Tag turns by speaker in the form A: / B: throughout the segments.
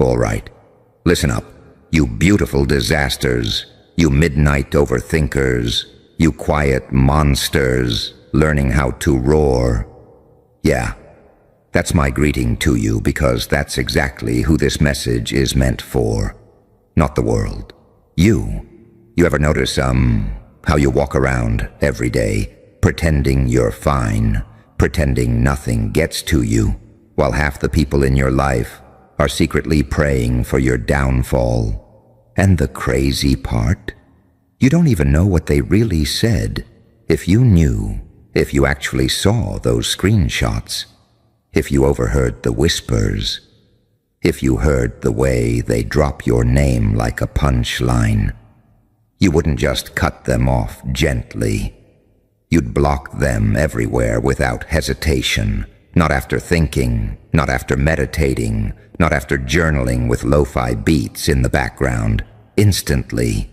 A: All right, listen up, you beautiful disasters, you midnight overthinkers, you quiet monsters learning how to roar. Yeah, that's my greeting to you because that's exactly who this message is meant for. Not the world. You. You ever notice, how you walk around every day, pretending you're fine, pretending nothing gets to you, while half the people in your life are secretly praying for your downfall? And the crazy part? You don't even know what they really said. If you knew, if you actually saw those screenshots, if you overheard the whispers, if you heard the way they drop your name like a punchline, you wouldn't just cut them off gently. You'd block them everywhere without hesitation, not after thinking, not after meditating, not after journaling with lo-fi beats in the background, instantly.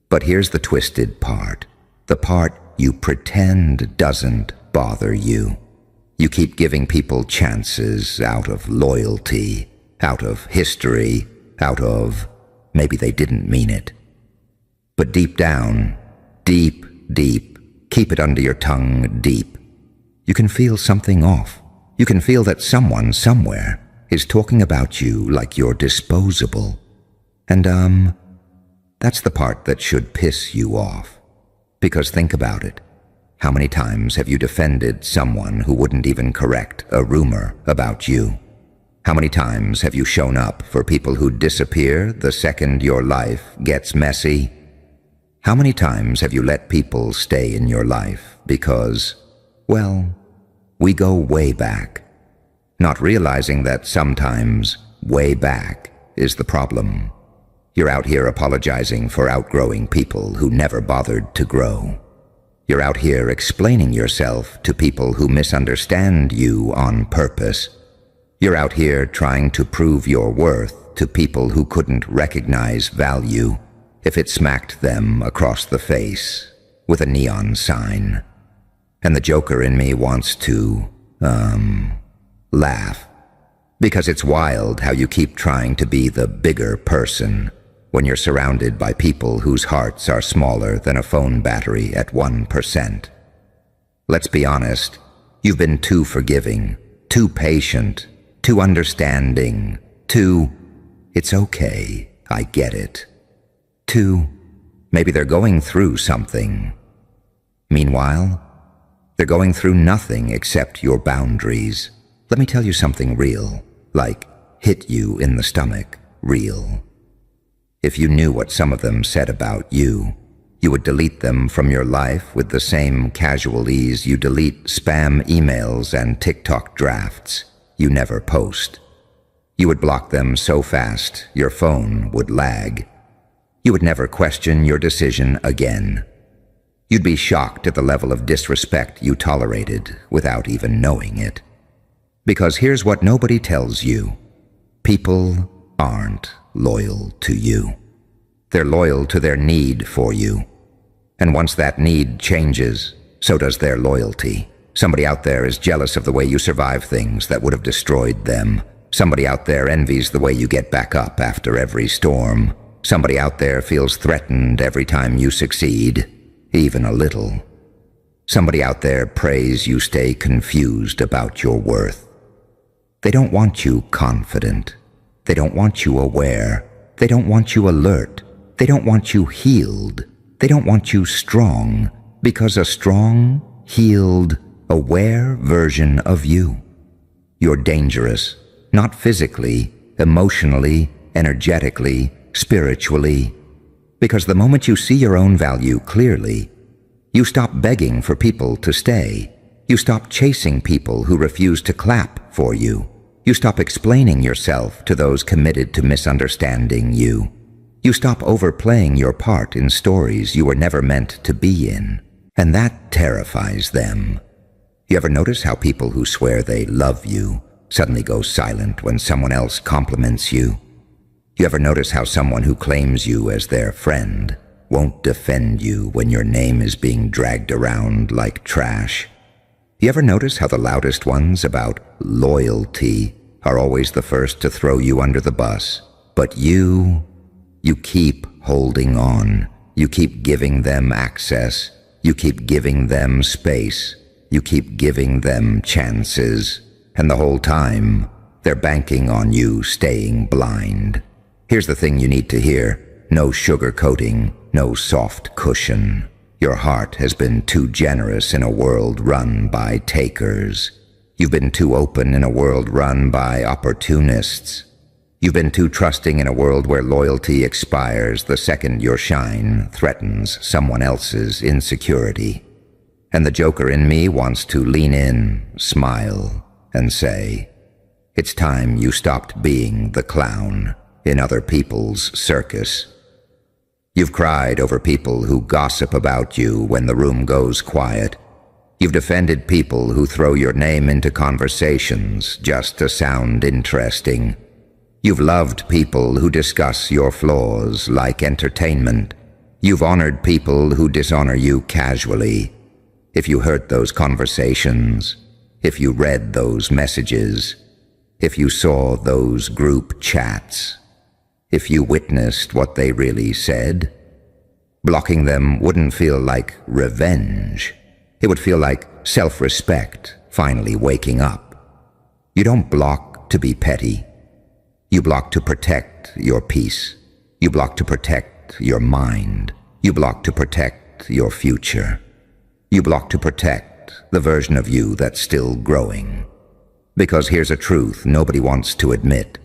A: But here's the twisted part, the part you pretend doesn't bother you. You keep giving people chances out of loyalty, out of history, out of maybe they didn't mean it. But deep down, deep, keep it under your tongue deep, you can feel something off. You can feel that someone somewhere is talking about you like you're disposable. And that's the part that should piss you off. Because think about it. How many times have you defended someone who wouldn't even correct a rumor about you? How many times have you shown up for people who disappear the second your life gets messy? How many times have you let people stay in your life because, well, we go way back, not realizing that sometimes way back is the problem. You're out here apologizing for outgrowing people who never bothered to grow. You're out here explaining yourself to people who misunderstand you on purpose. You're out here trying to prove your worth to people who couldn't recognize value if it smacked them across the face with a neon sign. And the Joker in me wants to, laugh. Because it's wild how you keep trying to be the bigger person when you're surrounded by people whose hearts are smaller than a phone battery at 1%. Let's be honest, you've been too forgiving, too patient, too understanding, too, it's okay, I get it. Too, maybe they're going through something. Meanwhile, they're going through nothing except your boundaries. Let me tell you something real, like hit you in the stomach, real. If you knew what some of them said about you, you would delete them from your life with the same casual ease you delete spam emails and TikTok drafts you never post. You would block them so fast your phone would lag. You would never question your decision again. You'd be shocked at the level of disrespect you tolerated without even knowing it. Because here's what nobody tells you. People aren't loyal to you. They're loyal to their need for you. And once that need changes, so does their loyalty. Somebody out there is jealous of the way you survive things that would have destroyed them. Somebody out there envies the way you get back up after every storm. Somebody out there feels threatened every time you succeed, even a little. Somebody out there prays you stay confused about your worth. They don't want you confident. They don't want you aware. They don't want you alert. They don't want you healed. They don't want you strong, because a strong, healed, aware version of you. You're dangerous, not physically, emotionally, energetically, spiritually. Because the moment you see your own value clearly, you stop begging for people to stay. You stop chasing people who refuse to clap for you. You stop explaining yourself to those committed to misunderstanding you. You stop overplaying your part in stories you were never meant to be in. And that terrifies them. You ever notice how people who swear they love you suddenly go silent when someone else compliments you? You ever notice how someone who claims you as their friend won't defend you when your name is being dragged around like trash? You ever notice how the loudest ones about loyalty are always the first to throw you under the bus. But you keep holding on. You keep giving them access. You keep giving them space. You keep giving them chances. And the whole time, they're banking on you staying blind. Here's the thing you need to hear. No sugarcoating, no soft cushion. Your heart has been too generous in a world run by takers. You've been too open in a world run by opportunists. You've been too trusting in a world where loyalty expires the second your shine threatens someone else's insecurity. And the joker in me wants to lean in, smile, and say, it's time you stopped being the clown in other people's circus. You've cried over people who gossip about you when the room goes quiet. You've defended people who throw your name into conversations just to sound interesting. You've loved people who discuss your flaws like entertainment. You've honored people who dishonor you casually. If you heard those conversations, if you read those messages, if you saw those group chats, if you witnessed what they really said, blocking them wouldn't feel like revenge. It would feel like self-respect finally waking up. You don't block to be petty. You block to protect your peace. You block to protect your mind. You block to protect your future. You block to protect the version of you that's still growing. Because here's a truth nobody wants to admit.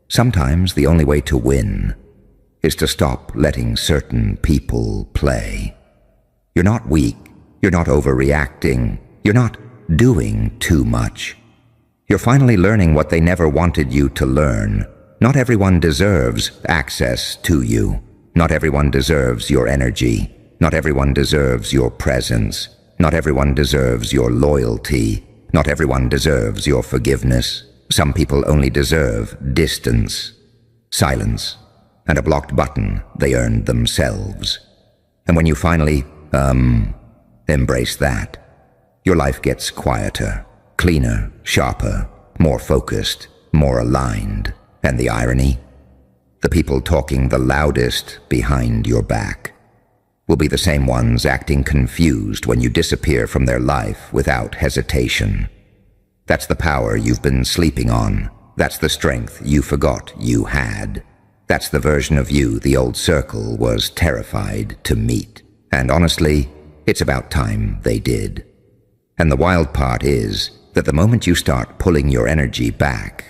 A: Sometimes the only way to win is to stop letting certain people play. You're not weak. You're not overreacting. You're not doing too much. You're finally learning what they never wanted you to learn. Not everyone deserves access to you. Not everyone deserves your energy. Not everyone deserves your presence. Not everyone deserves your loyalty. Not everyone deserves your forgiveness. Some people only deserve distance, silence, and a blocked button they earned themselves. And when you finally, embrace that, your life gets quieter, cleaner, sharper, more focused, more aligned. And the irony? The people talking the loudest behind your back will be the same ones acting confused when you disappear from their life without hesitation. That's the power you've been sleeping on. That's the strength you forgot you had. That's the version of you the old circle was terrified to meet. And honestly, it's about time they did. And the wild part is that the moment you start pulling your energy back,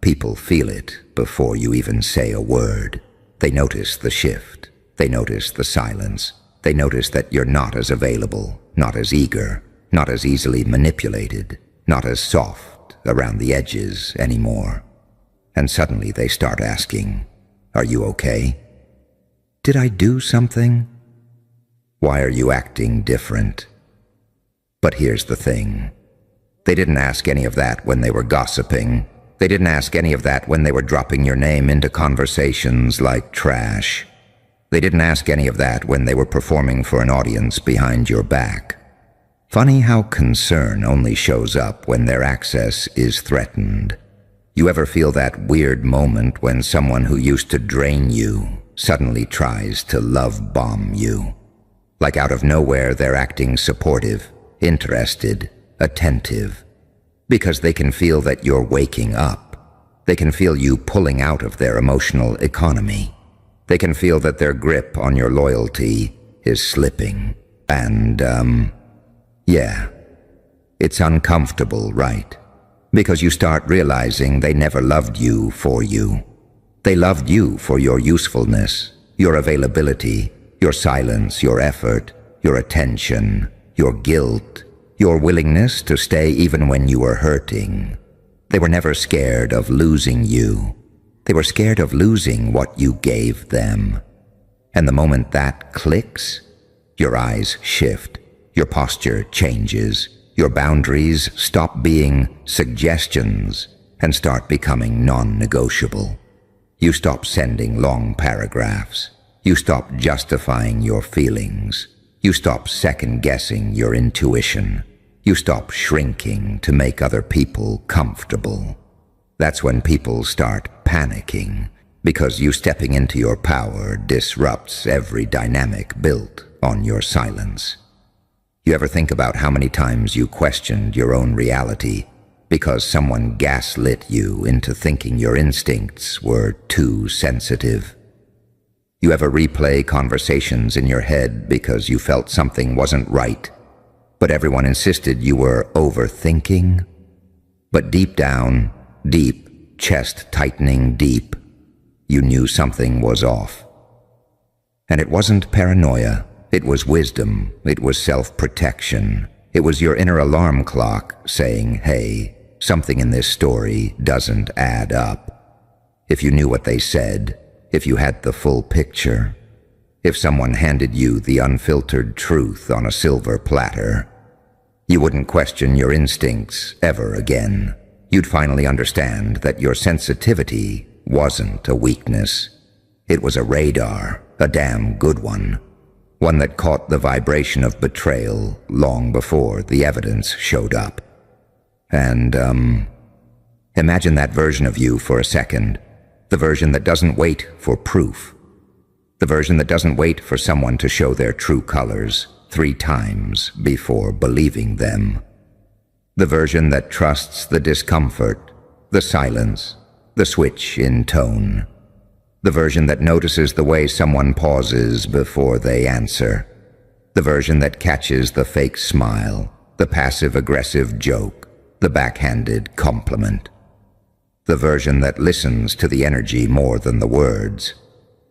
A: people feel it before you even say a word. They notice the shift. They notice the silence. They notice that you're not as available, not as eager, not as easily manipulated, not as soft around the edges anymore. And suddenly they start asking, are you okay? Did I do something? Why are you acting different? But here's the thing. They didn't ask any of that when they were gossiping. They didn't ask any of that when they were dropping your name into conversations like trash. They didn't ask any of that when they were performing for an audience behind your back. Funny how concern only shows up when their access is threatened. You ever feel that weird moment when someone who used to drain you suddenly tries to love bomb you? Like out of nowhere they're acting supportive, interested, attentive. Because they can feel that you're waking up. They can feel you pulling out of their emotional economy. They can feel that their grip on your loyalty is slipping. And, yeah, it's uncomfortable, right? Because you start realizing they never loved you for you. They loved you for your usefulness, your availability, your silence, your effort, your attention, your guilt, your willingness to stay even when you were hurting. They were never scared of losing you. They were scared of losing what you gave them. And the moment that clicks, your eyes shift, your posture changes, your boundaries stop being suggestions and start becoming non-negotiable. You stop sending long paragraphs. You stop justifying your feelings. You stop second-guessing your intuition. You stop shrinking to make other people comfortable. That's when people start panicking, because you stepping into your power disrupts every dynamic built on your silence. You ever think about how many times you questioned your own reality because someone gaslit you into thinking your instincts were too sensitive? You ever replay conversations in your head because you felt something wasn't right, but everyone insisted you were overthinking? But deep down, deep, chest tightening deep, you knew something was off. And it wasn't paranoia, it was wisdom, it was self-protection. It was your inner alarm clock saying, hey, something in this story doesn't add up. If you knew what they said, if you had the full picture, if someone handed you the unfiltered truth on a silver platter, you wouldn't question your instincts ever again. You'd finally understand that your sensitivity wasn't a weakness. It was a radar, a damn good one. One that caught the vibration of betrayal long before the evidence showed up. And, imagine that version of you for a second. The version that doesn't wait for proof. The version that doesn't wait for someone to show their true colors 3 times before believing them. The version that trusts the discomfort, the silence, the switch in tone. The version that notices the way someone pauses before they answer. The version that catches the fake smile, the passive-aggressive joke, the backhanded compliment. The version that listens to the energy more than the words.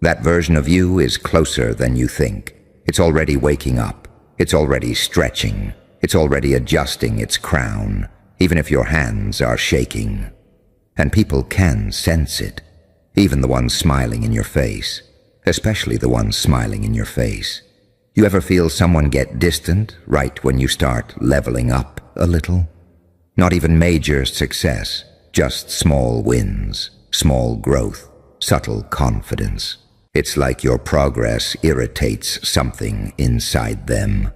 A: That version of you is closer than you think. It's already waking up. It's already stretching. It's already adjusting its crown, even if your hands are shaking. And people can sense it. Even the ones smiling in your face, especially the ones smiling in your face. You ever feel someone get distant right when you start leveling up a little? Not even major success, just small wins, small growth, subtle confidence. It's like your progress irritates something inside them.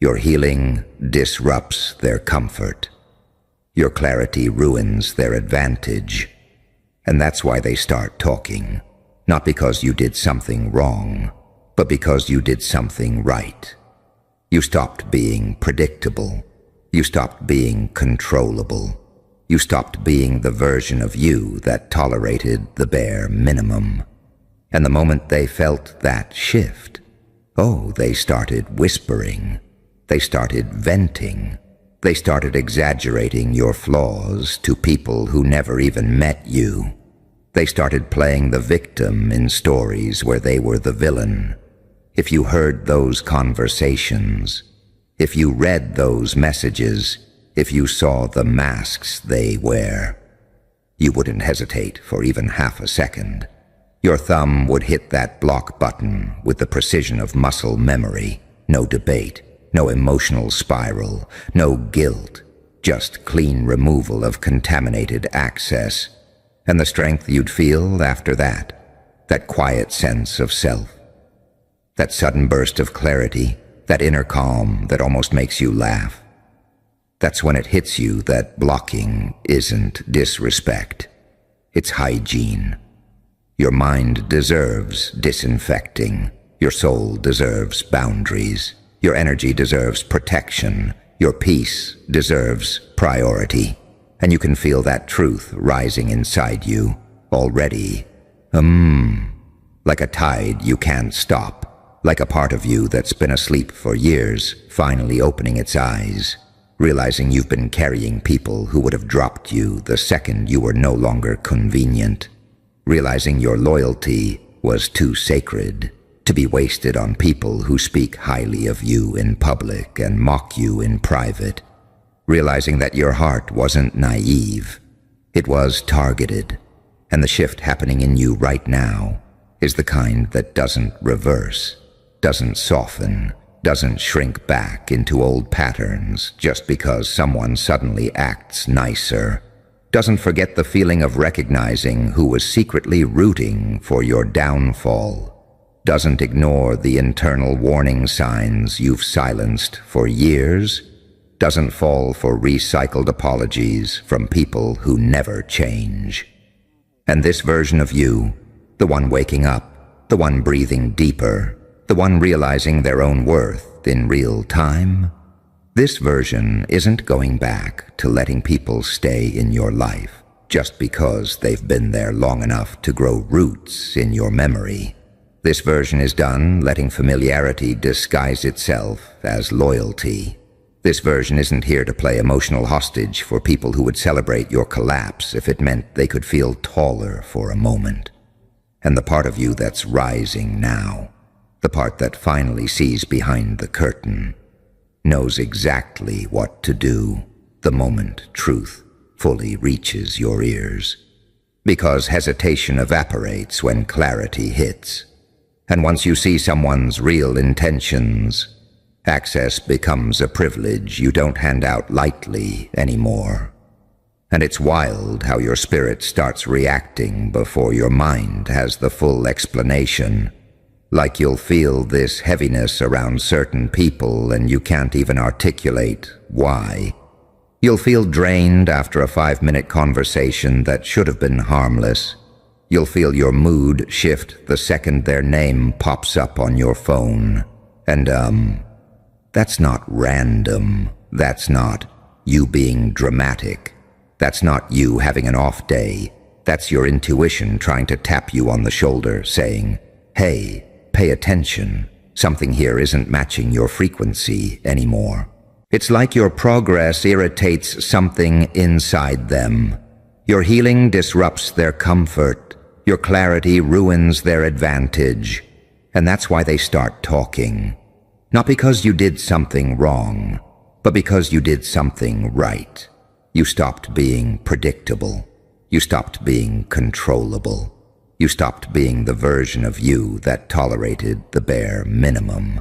A: Your healing disrupts their comfort. Your clarity ruins their advantage. And that's why they start talking, not because you did something wrong, but because you did something right. You stopped being predictable. You stopped being controllable. You stopped being the version of you that tolerated the bare minimum. And the moment they felt that shift, they started whispering. They started venting. They started exaggerating your flaws to people who never even met you. They started playing the victim in stories where they were the villain. If you heard those conversations, if you read those messages, if you saw the masks they wear, you wouldn't hesitate for even half a second. Your thumb would hit that block button with the precision of muscle memory. No debate. No emotional spiral, no guilt, just clean removal of contaminated access, and the strength you'd feel after that quiet sense of self, that sudden burst of clarity, that inner calm that almost makes you laugh. That's when it hits you that blocking isn't disrespect, it's hygiene. Your mind deserves disinfecting, your soul deserves boundaries. Your energy deserves protection. Your peace deserves priority. And you can feel that truth rising inside you already. Like a tide you can't stop. Like a part of you that's been asleep for years, finally opening its eyes, realizing you've been carrying people who would have dropped you the second you were no longer convenient. Realizing your loyalty was too sacred to be wasted on people who speak highly of you in public and mock you in private. Realizing that your heart wasn't naive, it was targeted, and the shift happening in you right now is the kind that doesn't reverse, doesn't soften, doesn't shrink back into old patterns just because someone suddenly acts nicer, doesn't forget the feeling of recognizing who was secretly rooting for your downfall, doesn't ignore the internal warning signs you've silenced for years, doesn't fall for recycled apologies from people who never change. And this version of you, the one waking up, the one breathing deeper, the one realizing their own worth in real time, this version isn't going back to letting people stay in your life just because they've been there long enough to grow roots in your memory. This version is done letting familiarity disguise itself as loyalty. This version isn't here to play emotional hostage for people who would celebrate your collapse if it meant they could feel taller for a moment. And the part of you that's rising now, the part that finally sees behind the curtain, knows exactly what to do the moment truth fully reaches your ears. Because hesitation evaporates when clarity hits. And once you see someone's real intentions, access becomes a privilege you don't hand out lightly anymore. And it's wild how your spirit starts reacting before your mind has the full explanation. Like you'll feel this heaviness around certain people and you can't even articulate why. You'll feel drained after a 5-minute conversation that should have been harmless. You'll feel your mood shift the second their name pops up on your phone. And, that's not random. That's not you being dramatic. That's not you having an off day. That's your intuition trying to tap you on the shoulder, saying, "Hey, pay attention. Something here isn't matching your frequency anymore." It's like your progress irritates something inside them. Your healing disrupts their comfort. Your clarity ruins their advantage. And that's why they start talking. Not because you did something wrong, but because you did something right. You stopped being predictable. You stopped being controllable. You stopped being the version of you that tolerated the bare minimum.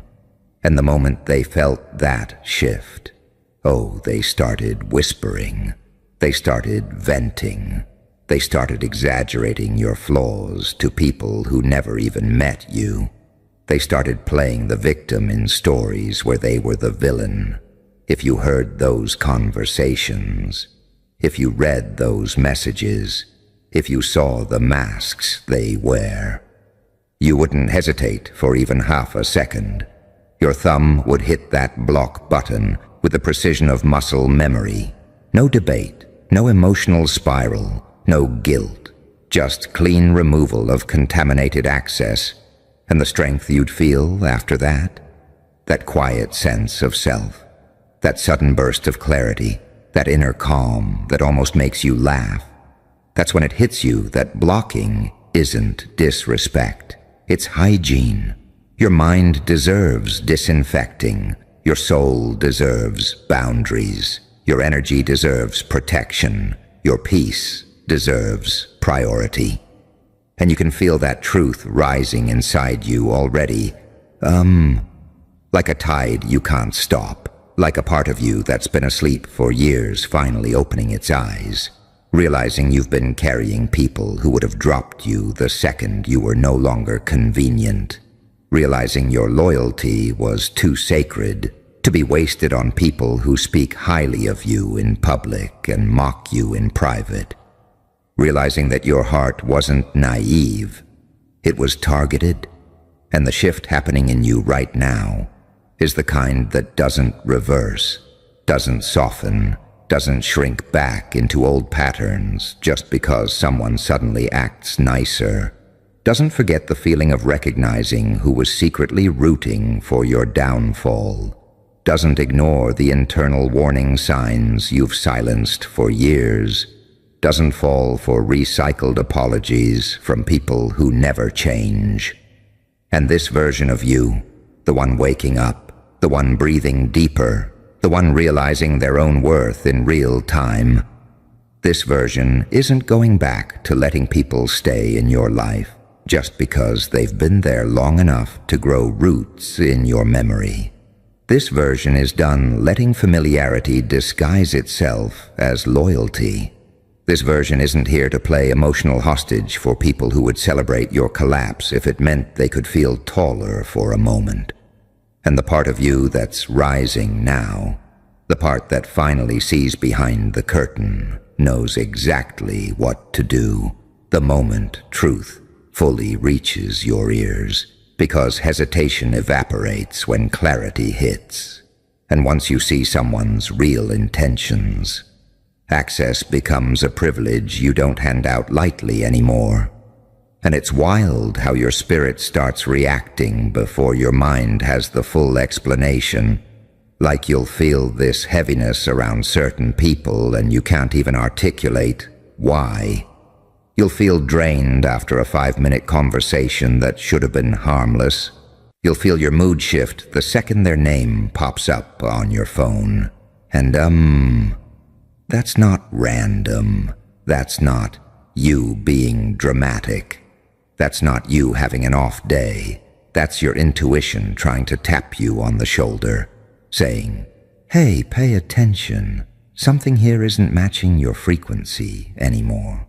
A: And the moment they felt that shift, oh, they started whispering. They started venting. They started exaggerating your flaws to people who never even met you. They started playing the victim in stories where they were the villain. If you heard those conversations, if you read those messages, if you saw the masks they wear, you wouldn't hesitate for even half a second. Your thumb would hit that block button with the precision of muscle memory. No debate, no emotional spiral, no guilt, just clean removal of contaminated access. And the strength you'd feel after that? That quiet sense of self, that sudden burst of clarity, that inner calm that almost makes you laugh. That's when it hits you that blocking isn't disrespect, it's hygiene. Your mind deserves disinfecting. Your soul deserves boundaries. Your energy deserves protection. Your peace deserves priority. And you can feel that truth rising inside you already, like a tide you can't stop, like a part of you that's been asleep for years finally opening its eyes, realizing you've been carrying people who would have dropped you the second you were no longer convenient, realizing your loyalty was too sacred to be wasted on people who speak highly of you in public and mock you in private. Realizing that your heart wasn't naive, it was targeted, and the shift happening in you right now is the kind that doesn't reverse, doesn't soften, doesn't shrink back into old patterns just because someone suddenly acts nicer, doesn't forget the feeling of recognizing who was secretly rooting for your downfall, doesn't ignore the internal warning signs you've silenced for years, doesn't fall for recycled apologies from people who never change. And this version of you, the one waking up, the one breathing deeper, the one realizing their own worth in real time, this version isn't going back to letting people stay in your life just because they've been there long enough to grow roots in your memory. This version is done letting familiarity disguise itself as loyalty. This version isn't here to play emotional hostage for people who would celebrate your collapse if it meant they could feel taller for a moment. And the part of you that's rising now The part that finally sees behind the curtain, knows exactly what to do the moment truth fully reaches your ears, because hesitation evaporates when clarity hits. And once you see someone's real intentions, access becomes a privilege you don't hand out lightly anymore. And it's wild how your spirit starts reacting before your mind has the full explanation. Like you'll feel this heaviness around certain people and you can't even articulate why. You'll feel drained after a 5-minute conversation that should have been harmless. You'll feel your mood shift the second their name pops up on your phone. And that's not random. That's not you being dramatic. That's not you having an off day. That's your intuition trying to tap you on the shoulder, saying, "Hey, pay attention. Something here isn't matching your frequency anymore."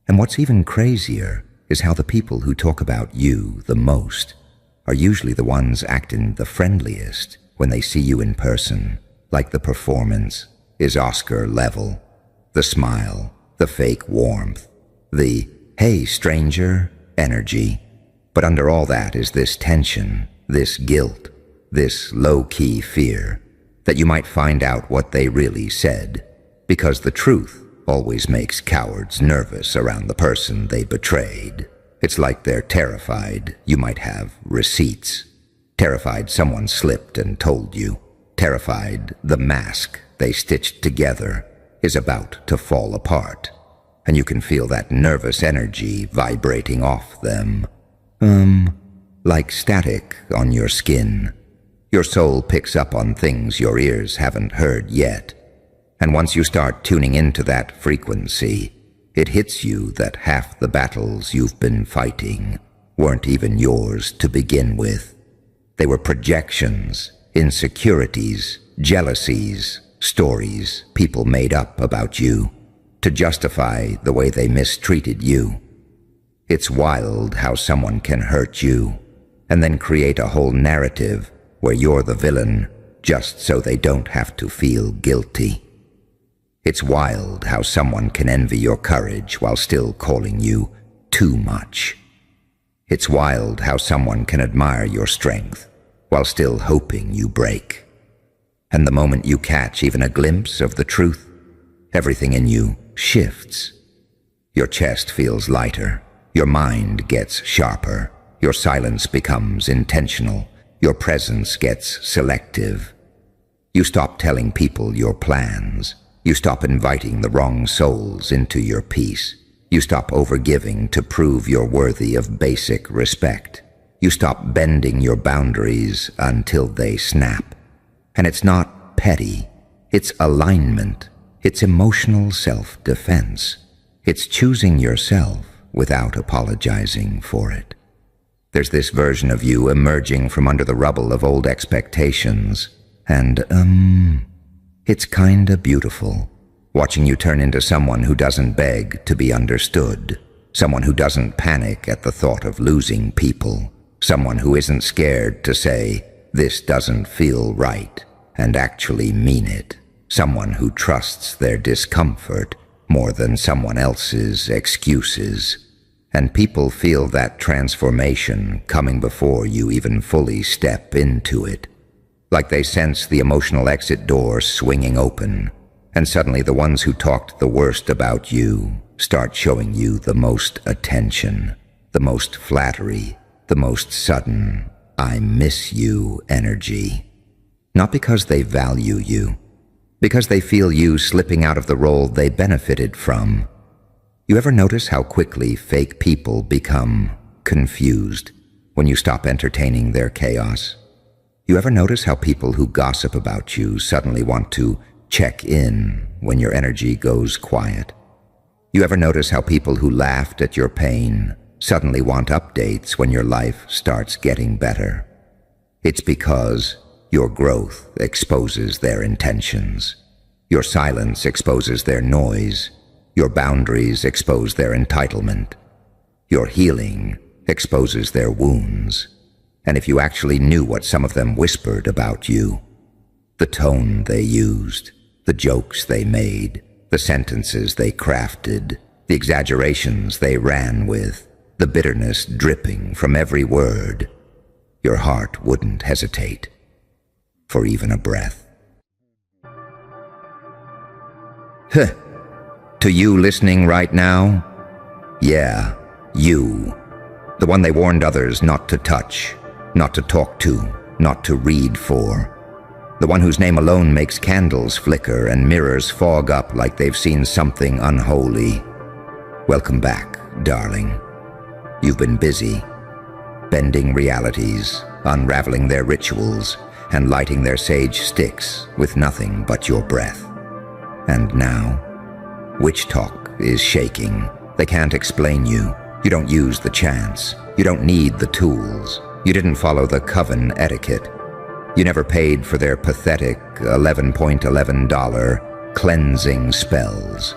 A: And what's even crazier is how the people who talk about you the most are usually the ones acting the friendliest when they see you in person, like the performance is Oscar level, the smile, the fake warmth, the "hey stranger" energy. But under all that is this tension, this guilt, this low-key fear that you might find out what they really said, because the truth always makes cowards nervous around the person they betrayed. It's like they're terrified you might have receipts, terrified someone slipped and told you, terrified the mask they stitched together is about to fall apart, and you can feel that nervous energy vibrating off them. Like static on your skin. Your soul picks up on things your ears haven't heard yet. And once you start tuning into that frequency, it hits you that half the battles you've been fighting weren't even yours to begin with. They were projections, insecurities, jealousies, stories people made up about you to justify the way they mistreated you. It's wild how someone can hurt you and then create a whole narrative where you're the villain just so they don't have to feel guilty. It's wild how someone can envy your courage while still calling you too much. It's wild how someone can admire your strength while still hoping you break. And the moment you catch even a glimpse of the truth, everything in you shifts. Your chest feels lighter, your mind gets sharper, your silence becomes intentional, your presence gets selective. You stop telling people your plans. You stop inviting the wrong souls into your peace. You stop overgiving to prove you're worthy of basic respect. You stop bending your boundaries until they snap. And it's not petty. It's alignment. It's emotional self-defense. It's choosing yourself without apologizing for it. There's this version of you emerging from under the rubble of old expectations. And, it's kinda beautiful, watching you turn into someone who doesn't beg to be understood, someone who doesn't panic at the thought of losing people, someone who isn't scared to say, "This doesn't feel right," and actually mean it, someone who trusts their discomfort more than someone else's excuses. And people feel that transformation coming before you even fully step into it. Like they sense the emotional exit door swinging open, and suddenly the ones who talked the worst about you start showing you the most attention, the most flattery, the most sudden, "I miss you" energy. Not because they value you, because they feel you slipping out of the role they benefited from. You ever notice how quickly fake people become confused when you stop entertaining their chaos? You ever notice how people who gossip about you suddenly want to check in when your energy goes quiet? You ever notice how people who laughed at your pain suddenly want updates when your life starts getting better? It's because your growth exposes their intentions. Your silence exposes their noise. Your boundaries expose their entitlement. Your healing exposes their wounds. And if you actually knew what some of them whispered about you, The tone they used, the jokes they made, the sentences they crafted, the exaggerations they ran with, the bitterness dripping from every word. Your heart wouldn't hesitate for even a breath. Huh. To you listening right now? Yeah, you. The one they warned others not to touch, not to talk to, not to read for. The one whose name alone makes candles flicker and mirrors fog up like they've seen something unholy. Welcome back, darling. You've been busy, bending realities, unraveling their rituals, and lighting their sage sticks with nothing but your breath. And now, witch talk is shaking. They can't explain you. You don't use the chants. You don't need the tools. You didn't follow the coven etiquette. You never paid for their pathetic $11.11 cleansing spells.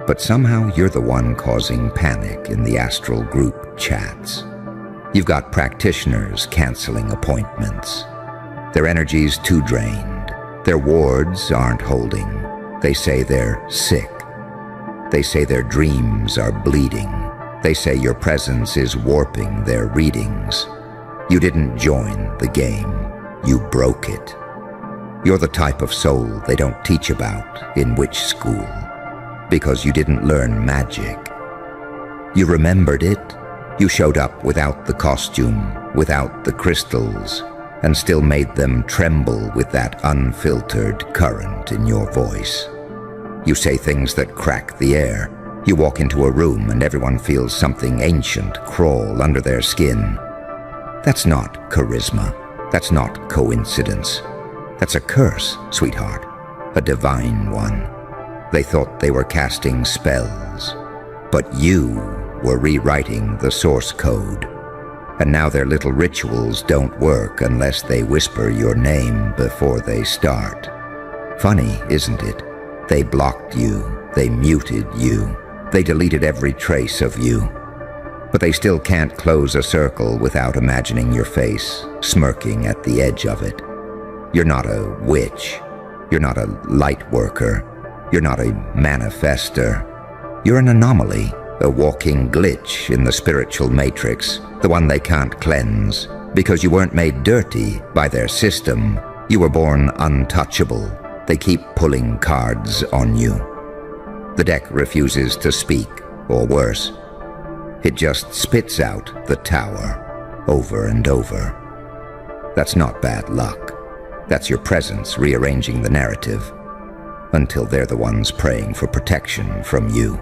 A: But somehow you're the one causing panic in the astral group chats. You've got practitioners canceling appointments. Their energy's too drained. Their wards aren't holding. They say they're sick. They say their dreams are bleeding. They say your presence is warping their readings. You didn't join the game. You broke it. You're the type of soul they don't teach about in witch school, because you didn't learn magic. You remembered it. You showed up without the costume, without the crystals, and still made them tremble with that unfiltered current in your voice. You say things that crack the air. You walk into a room and everyone feels something ancient crawl under their skin. That's not charisma. That's not coincidence. That's a curse, sweetheart. A divine one. They thought they were casting spells, but you were rewriting the source code. And now their little rituals don't work unless they whisper your name before they start. Funny, isn't it? They blocked you. They muted you. They deleted every trace of you. But they still can't close a circle without imagining your face, smirking at the edge of it. You're not a witch. You're not a light worker. You're not a manifester. You're an anomaly, a walking glitch in the spiritual matrix, the one they can't cleanse, because you weren't made dirty by their system. You were born untouchable. They keep pulling cards on you. The deck refuses to speak, or worse, it just spits out the tower over and over. That's not bad luck. That's your presence rearranging the narrative, until they're the ones praying for protection from you.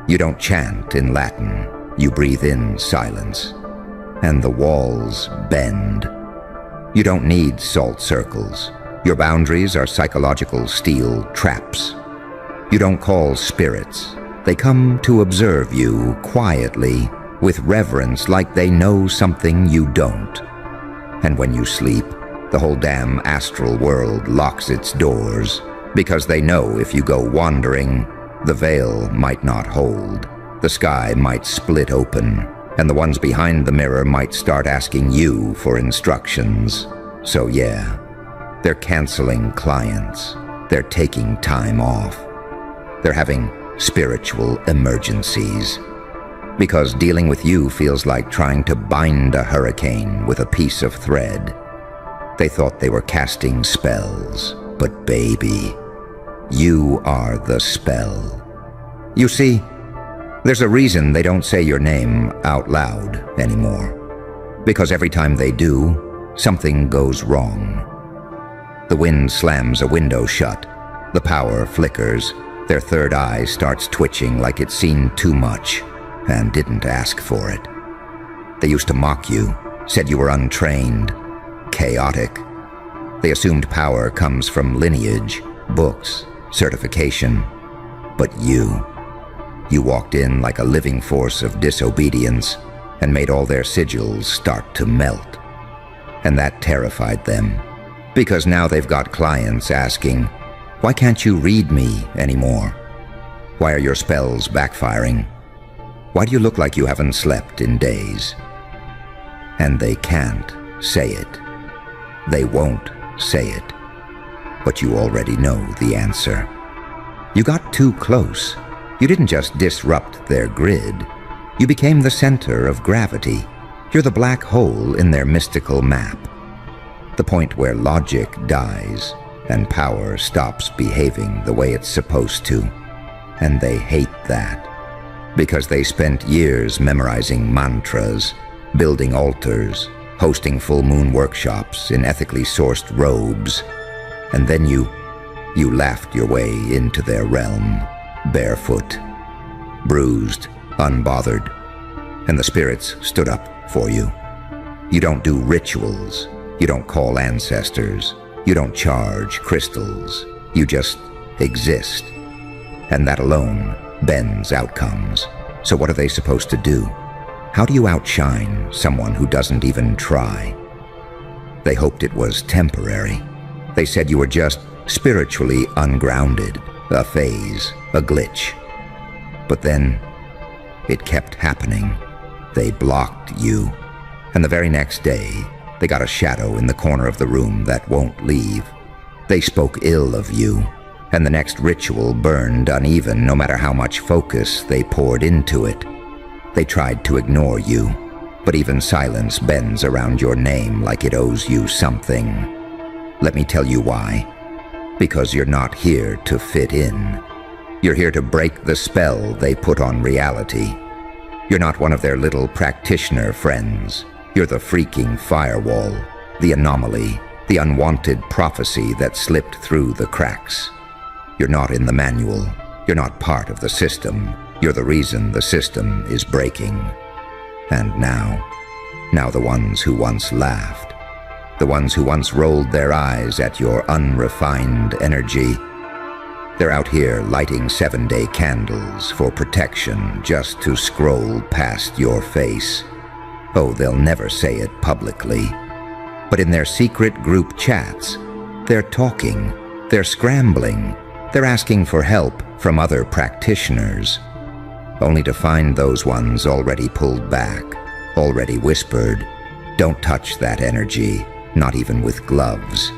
A: You don't chant in Latin. You breathe in silence, and the walls bend. You don't need salt circles. Your boundaries are psychological steel traps. You don't call spirits. They come to observe you quietly, with reverence, like they know something you don't. And when you sleep, the whole damn astral world locks its doors, because they know if you go wandering, the veil might not hold, the sky might split open, and the ones behind the mirror might start asking you for instructions. So yeah, they're canceling clients. They're taking time off. They're having spiritual emergencies, because dealing with you feels like trying to bind a hurricane with a piece of thread. They thought they were casting spells, but baby, you are the spell. You see, there's a reason they don't say your name out loud anymore, because every time they do, something goes wrong. The wind slams a window shut, the power flickers, their third eye starts twitching like it's seen too much and didn't ask for it. They used to mock you, said you were untrained, chaotic. They assumed power comes from lineage, books, certification. But you walked in like a living force of disobedience and made all their sigils start to melt. And that terrified them, because now they've got clients asking, "Why can't you read me anymore? Why are your spells backfiring? Why do you look like you haven't slept in days?" And they can't say it. They won't say it, but you already know the answer. You got too close. You didn't just disrupt their grid. You became the center of gravity. You're the black hole in their mystical map. The point where logic dies and power stops behaving the way it's supposed to. And they hate that, because they spent years memorizing mantras, building altars, hosting full moon workshops in ethically sourced robes, and then you laughed your way into their realm, barefoot, bruised, unbothered, and the spirits stood up for you. You don't do rituals, you don't call ancestors, you don't charge crystals, you just exist. And that alone bends outcomes. So what are they supposed to do? How do you outshine someone who doesn't even try? They hoped it was temporary. They said you were just spiritually ungrounded, a phase, a glitch. But then it kept happening. They blocked you. And the very next day, they got a shadow in the corner of the room that won't leave. They spoke ill of you. And the next ritual burned uneven no matter how much focus they poured into it. They tried to ignore you, but even silence bends around your name like it owes you something. Let me tell you why. Because you're not here to fit in. You're here to break the spell they put on reality. You're not one of their little practitioner friends. You're the freaking firewall, the anomaly, the unwanted prophecy that slipped through the cracks. You're not in the manual. You're not part of the system. You're the reason the system is breaking. And now the ones who once laughed, the ones who once rolled their eyes at your unrefined energy, they're out here lighting 7-day candles for protection just to scroll past your face. Oh, they'll never say it publicly. But in their secret group chats, they're talking, they're scrambling, they're asking for help from other practitioners, only to find those ones already pulled back, already whispered, "Don't touch that energy, not even with gloves."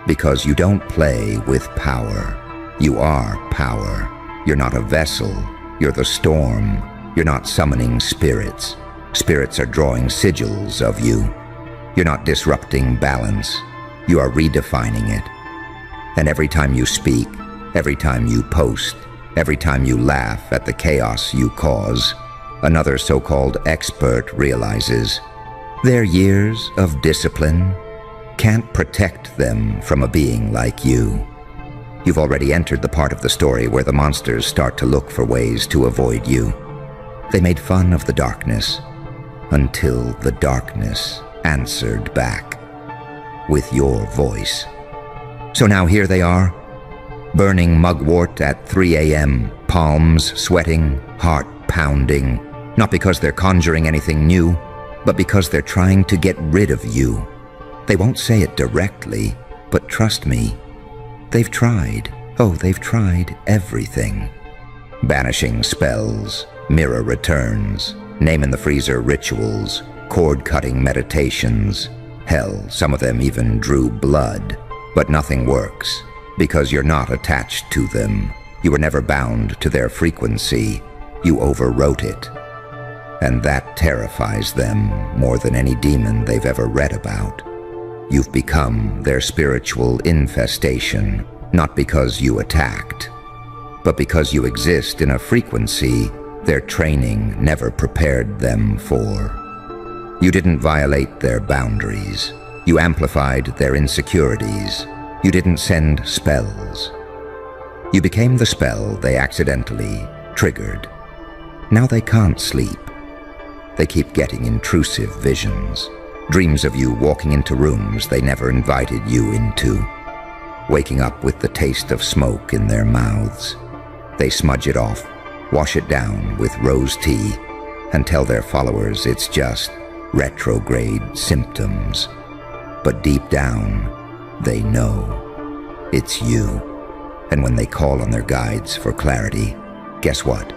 A: Because you don't play with power. You are power. You're not a vessel. You're the storm. You're not summoning spirits. Spirits are drawing sigils of you. You're not disrupting balance. You are redefining it. And every time you speak, every time you post, every time you laugh at the chaos you cause, another so-called expert realizes their years of discipline can't protect them from a being like you. You've already entered the part of the story where the monsters start to look for ways to avoid you. They made fun of the darkness until the darkness answered back with your voice. So now here they are, burning mugwort at 3 a.m., palms sweating, heart pounding, not because they're conjuring anything new, but because they're trying to get rid of you. They won't say it directly, but trust me, they've tried. Oh, they've tried everything. Banishing spells, mirror returns, name-in-the-freezer rituals, cord-cutting meditations. Hell, some of them even drew blood. But nothing works, because you're not attached to them. You were never bound to their frequency. You overwrote it. And that terrifies them more than any demon they've ever read about. You've become their spiritual infestation, not because you attacked, but because you exist in a frequency their training never prepared them for. You didn't violate their boundaries. You amplified their insecurities. You didn't send spells. You became the spell they accidentally triggered. Now they can't sleep. They keep getting intrusive visions, dreams of you walking into rooms they never invited you into, waking up with the taste of smoke in their mouths. They smudge it off, wash it down with rose tea, and tell their followers it's just retrograde symptoms. But deep down, they know it's you. And when they call on their guides for clarity, guess what?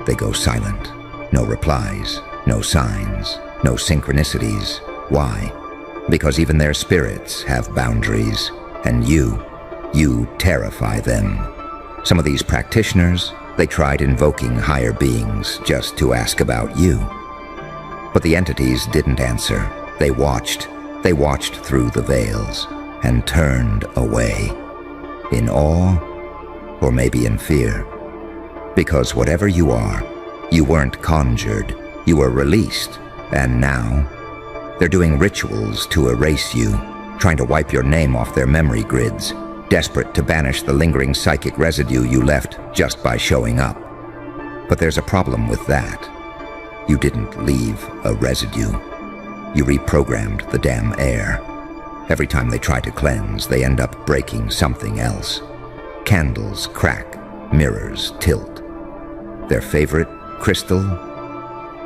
A: They go silent. No replies, no signs, no synchronicities. Why? Because even their spirits have boundaries, and you You terrify them. Some of these practitioners, they tried invoking higher beings just to ask about you. But the entities didn't answer. They watched through the veils and turned away. In awe, or maybe in fear. Because whatever you are, you weren't conjured, you were released, and now they're doing rituals to erase you, trying to wipe your name off their memory grids, desperate to banish the lingering psychic residue you left just by showing up. But there's a problem with that. You didn't leave a residue. You reprogrammed the damn air. Every time they try to cleanse, they end up breaking something else. Candles crack, mirrors tilt. Their favorite crystal?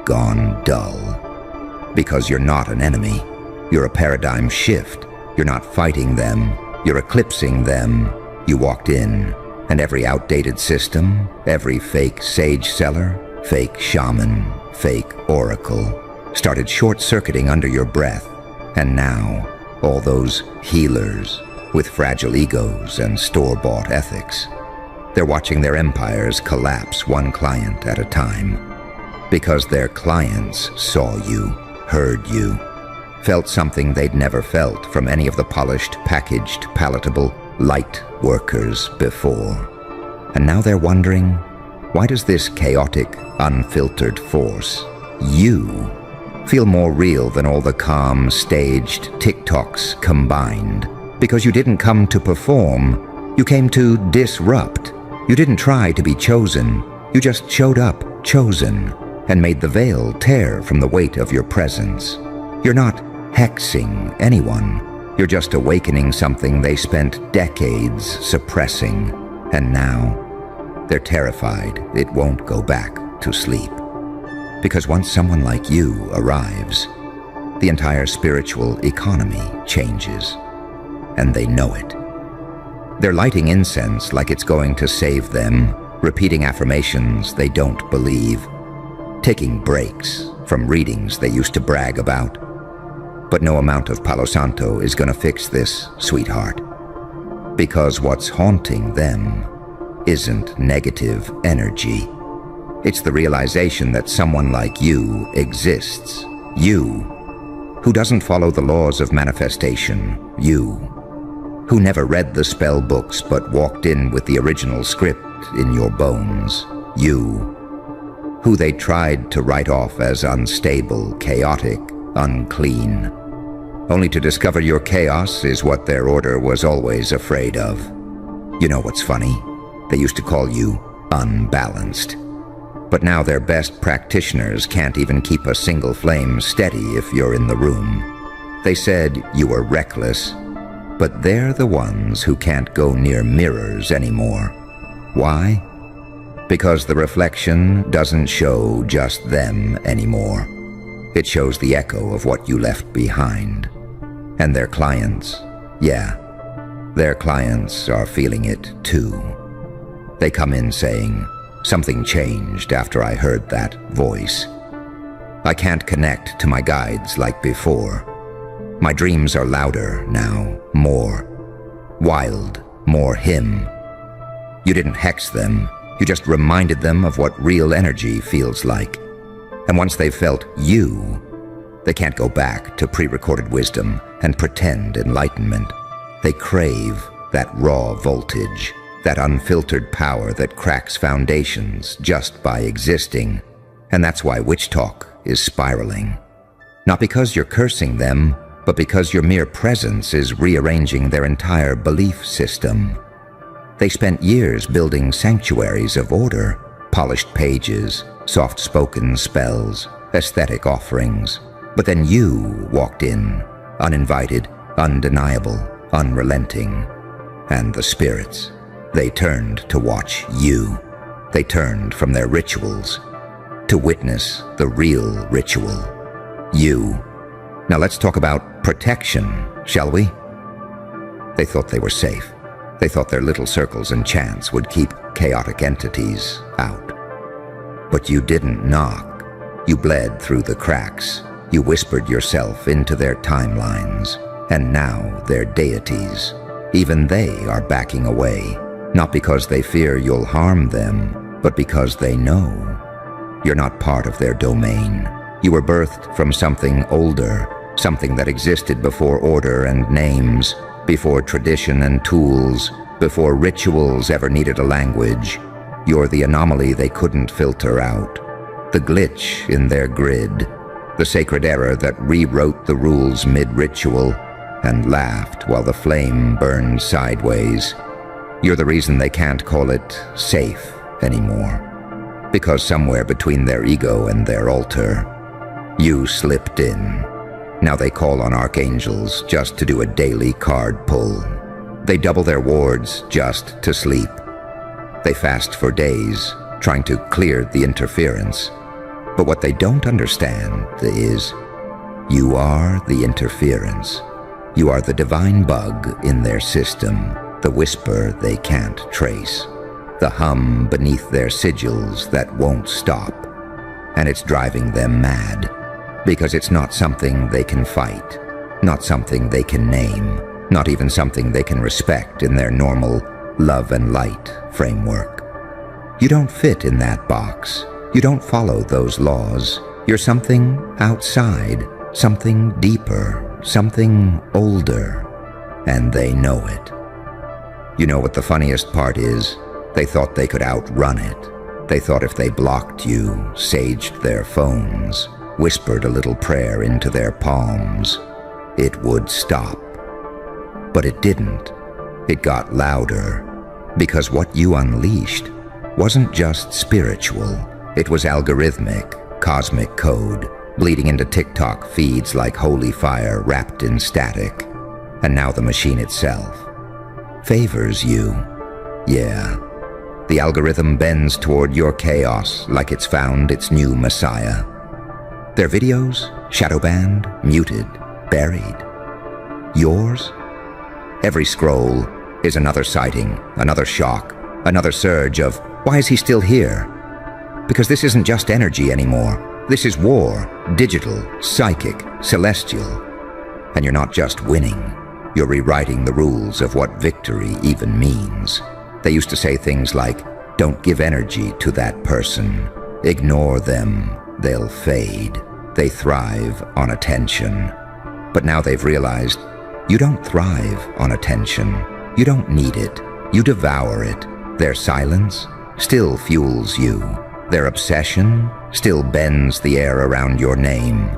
A: Gone dull. Because you're not an enemy. You're a paradigm shift. You're not fighting them. You're eclipsing them. You walked in, and every outdated system, every fake sage seller, fake shaman, fake oracle, started short-circuiting under your breath. And now, all those healers with fragile egos and store-bought ethics, they're watching their empires collapse one client at a time. Because their clients saw you, heard you, felt something they'd never felt from any of the polished, packaged, palatable, light workers before. And now they're wondering, why does this chaotic, unfiltered force, you, feel more real than all the calm, staged TikToks combined? Because you didn't come to perform, you came to disrupt. You didn't try to be chosen, you just showed up, chosen, and made the veil tear from the weight of your presence. You're not hexing anyone, you're just awakening something they spent decades suppressing, and now they're terrified it won't go back to sleep. Because once someone like you arrives, the entire spiritual economy changes, and they know it. They're lighting incense like it's going to save them, repeating affirmations they don't believe, taking breaks from readings they used to brag about. But no amount of Palo Santo is going to fix this, sweetheart. Because what's haunting them isn't negative energy. It's the realization that someone like you exists. You, who doesn't follow the laws of manifestation. You, who never read the spell books but walked in with the original script in your bones. You, who they tried to write off as unstable, chaotic, unclean, only to discover your chaos is what their order was always afraid of. You know what's funny? They used to call you unbalanced. But now their best practitioners can't even keep a single flame steady if you're in the room. They said you were reckless, but they're the ones who can't go near mirrors anymore. Why? Because the reflection doesn't show just them anymore. It shows the echo of what you left behind. And their clients, yeah, their clients are feeling it too. They come in saying, something changed after I heard that voice. I can't connect to my guides like before. My dreams are louder now, more wild, more him. You didn't hex them, you just reminded them of what real energy feels like. And once they've felt you, they can't go back to pre-recorded wisdom and pretend enlightenment. They crave that raw voltage, that unfiltered power that cracks foundations just by existing. And that's why witch talk is spiraling. Not because you're cursing them, but because your mere presence is rearranging their entire belief system. They spent years building sanctuaries of order, polished pages, soft-spoken spells, aesthetic offerings. But then you walked in, uninvited, undeniable, unrelenting. And the spirits, they turned to watch you. They turned from their rituals to witness the real ritual. You. Now let's talk about protection, shall we? They thought they were safe. They thought their little circles and chants would keep chaotic entities out. But you didn't knock. You bled through the cracks. You whispered yourself into their timelines. And now they're deities. Even they are backing away, not because they fear you'll harm them, but because they know you're not part of their domain. You were birthed from something older, something that existed before order and names, before tradition and tools, before rituals ever needed a language. You're the anomaly they couldn't filter out, the glitch in their grid, the sacred error that rewrote the rules mid-ritual and laughed while the flame burned sideways. You're the reason they can't call it safe anymore, because somewhere between their ego and their altar, you slipped in. Now they call on archangels just to do a daily card pull. They double their wards just to sleep. They fast for days, trying to clear the interference. But what they don't understand is, you are the interference. You are the divine bug in their system, the whisper they can't trace, the hum beneath their sigils that won't stop. And it's driving them mad, because it's not something they can fight, not something they can name, not even something they can respect in their normal love and light framework. You don't fit in that box. You don't follow those laws. You're something outside, something deeper, something older, and they know it. You know what the funniest part is? They thought they could outrun it. They thought if they blocked you, saged their phones, whispered a little prayer into their palms, it would stop. But it didn't. It got louder, because what you unleashed wasn't just spiritual. It was algorithmic, cosmic code, bleeding into TikTok feeds like holy fire wrapped in static. And now the machine itself favors you. Yeah, the algorithm bends toward your chaos like it's found its new messiah. Their videos, shadow banned, muted, buried. Yours? Every scroll is another sighting, another shock, another surge of, why is he still here? Because this isn't just energy anymore. This is war, digital, psychic, celestial. And you're not just winning. You're rewriting the rules of what victory even means. They used to say things like, don't give energy to that person. Ignore them. They'll fade. They thrive on attention. But now they've realized, you don't thrive on attention. You don't need it. You devour it. Their silence still fuels you. Their obsession still bends the air around your name.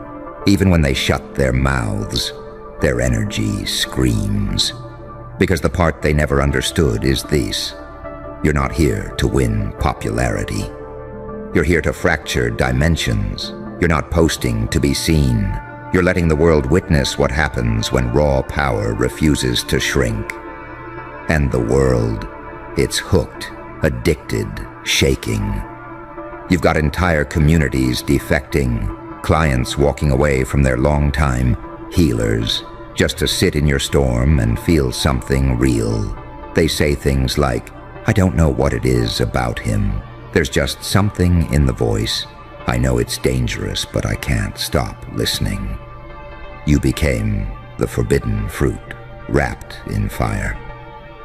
A: Even when they shut their mouths, their energy screams. Because the part they never understood is this. You're not here to win popularity. You're here to fracture dimensions. You're not posting to be seen. You're letting the world witness what happens when raw power refuses to shrink. And the world, it's hooked, addicted, shaking. You've got entire communities defecting, clients walking away from their longtime healers just to sit in your storm and feel something real. They say things like, I don't know what it is about him. There's just something in the voice. I know it's dangerous, but I can't stop listening. You became the forbidden fruit, wrapped in fire.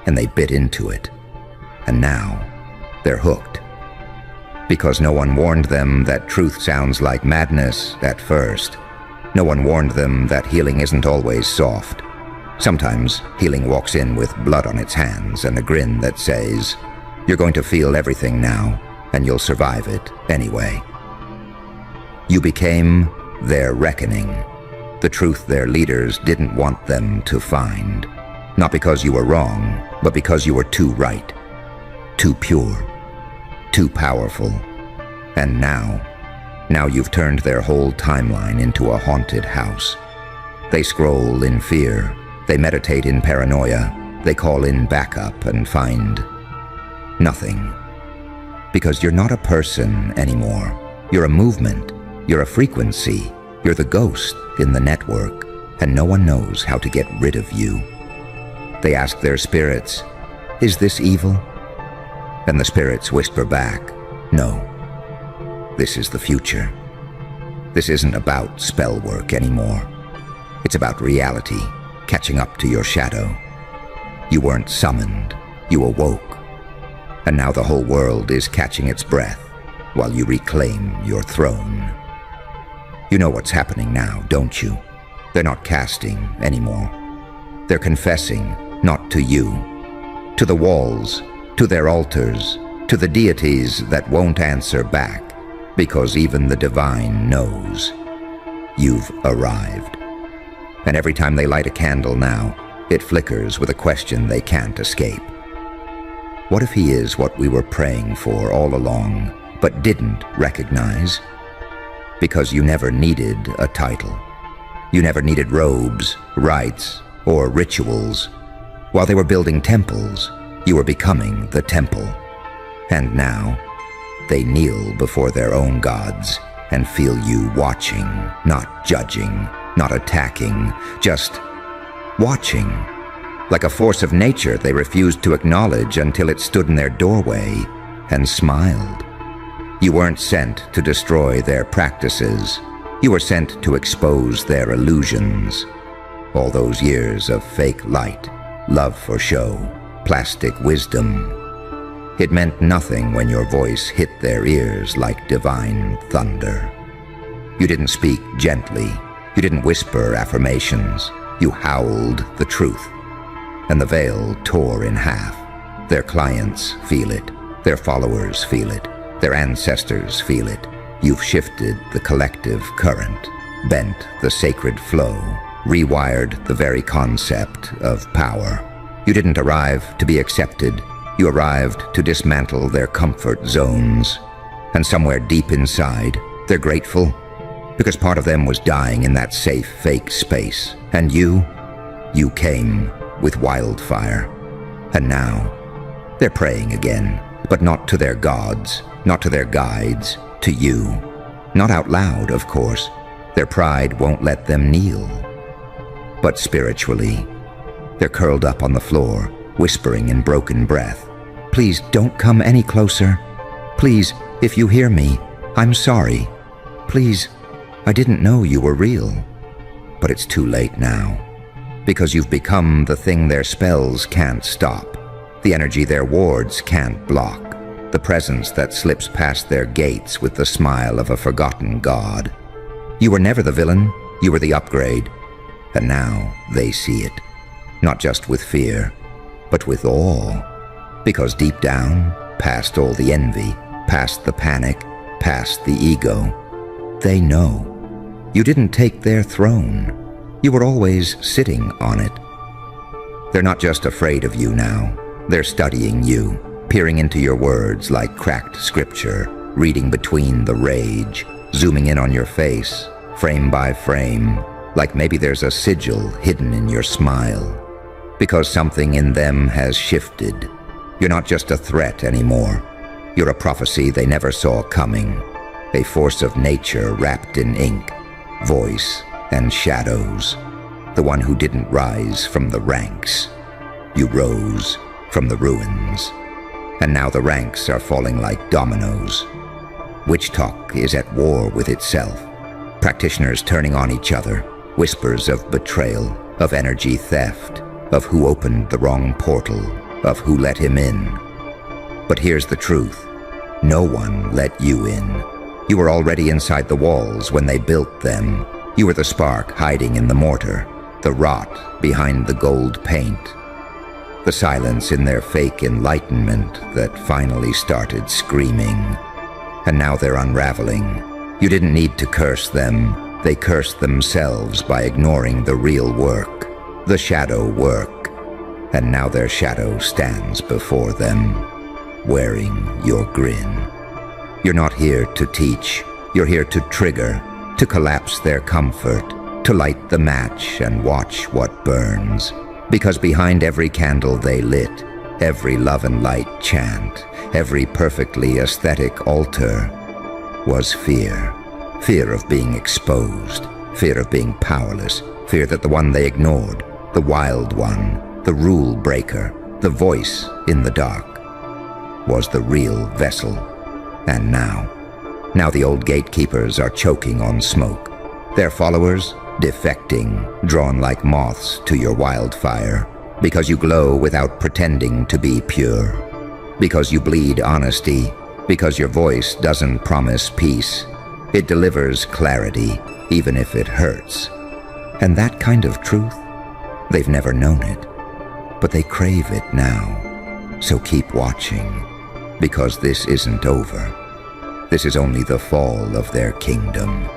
A: And they bit into it. And now, they're hooked. Because no one warned them that truth sounds like madness at first. No one warned them that healing isn't always soft. Sometimes healing walks in with blood on its hands and a grin that says, you're going to feel everything now, and you'll survive it anyway. You became their reckoning, the truth their leaders didn't want them to find. Not because you were wrong, but because you were too right, too pure, too powerful. And now you've turned their whole timeline into a haunted house. They scroll in fear, they meditate in paranoia, they call in backup and find nothing. Because you're not a person anymore. You're a movement, you're a frequency, you're the ghost in the network, and no one knows how to get rid of you. They ask their spirits, is this evil? And the spirits whisper back, no. This is the future. This isn't about spell work anymore. It's about reality, catching up to your shadow. You weren't summoned, you awoke. And now the whole world is catching its breath while you reclaim your throne. You know what's happening now, don't you? They're not casting anymore. They're confessing, not to you, to the walls, to their altars, to the deities that won't answer back, because even the divine knows you've arrived. And every time they light a candle now, it flickers with a question they can't escape. What if he is what we were praying for all along, but didn't recognize? Because you never needed a title. You never needed robes, rites, or rituals. While they were building temples, you were becoming the temple. And now, they kneel before their own gods and feel you watching, not judging, not attacking, just watching. Like a force of nature they refused to acknowledge until it stood in their doorway and smiled. You weren't sent to destroy their practices. You were sent to expose their illusions. All those years of fake light, love for show, plastic wisdom. It meant nothing when your voice hit their ears like divine thunder. You didn't speak gently. You didn't whisper affirmations. You howled the truth. And the veil tore in half. Their clients feel it. Their followers feel it. Their ancestors feel it. You've shifted the collective current, bent the sacred flow, rewired the very concept of power. You didn't arrive to be accepted. You arrived to dismantle their comfort zones. And somewhere deep inside, they're grateful because part of them was dying in that safe, fake space. And you came with wildfire. And now, they're praying again, but not to their gods, not to their guides, to you. Not out loud, of course. Their pride won't let them kneel. But spiritually, they're curled up on the floor, whispering in broken breath. Please don't come any closer. Please, if you hear me, I'm sorry. Please, I didn't know you were real. But it's too late now, because you've become the thing their spells can't stop, the energy their wards can't block, the presence that slips past their gates with the smile of a forgotten god. You were never the villain, you were the upgrade, and now they see it, not just with fear, but with awe, because deep down, past all the envy, past the panic, past the ego, they know. You didn't take their throne. You were always sitting on it. They're not just afraid of you now. They're studying you, peering into your words like cracked scripture, reading between the rage, zooming in on your face, frame by frame, like maybe there's a sigil hidden in your smile. Because something in them has shifted. You're not just a threat anymore. You're a prophecy they never saw coming. A force of nature wrapped in ink, voice, and shadows. The one who didn't rise from the ranks. You rose from the ruins. And now the ranks are falling like dominoes. Witch talk is at war with itself. Practitioners turning on each other. Whispers of betrayal, of energy theft, of who opened the wrong portal, of who let him in. But here's the truth. No one let you in. You were already inside the walls when they built them. You were the spark hiding in the mortar, the rot behind the gold paint, the silence in their fake enlightenment that finally started screaming. And now they're unraveling. You didn't need to curse them. They cursed themselves by ignoring the real work, the shadow work. And now their shadow stands before them, wearing your grin. You're not here to teach. You're here to trigger, to collapse their comfort, to light the match and watch what burns. Because behind every candle they lit, every love and light chant, every perfectly aesthetic altar, was fear. Fear of being exposed, fear of being powerless, fear that the one they ignored, the wild one, the rule breaker, the voice in the dark, was the real vessel. And now the old gatekeepers are choking on smoke. Their followers, defecting, drawn like moths to your wildfire. Because you glow without pretending to be pure. Because you bleed honesty. Because your voice doesn't promise peace. It delivers clarity, even if it hurts. And that kind of truth, they've never known it. But they crave it now. So keep watching, because this isn't over. This is only the fall of their kingdom.